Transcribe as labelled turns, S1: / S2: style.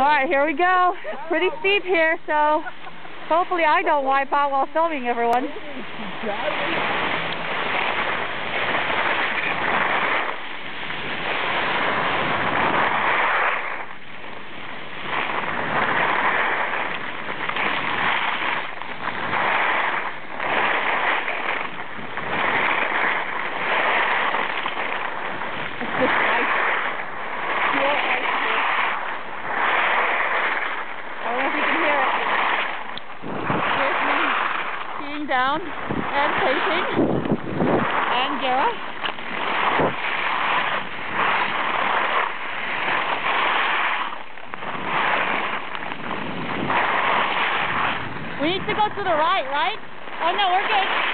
S1: Alright, here we go. It's pretty steep here, so hopefully I don't wipe out while filming everyone. It's just ice. Pure ice here. I don't know if you can hear it. Here's me skiing down and pacing. And Gara. We need to go to the right? Oh no, we're good.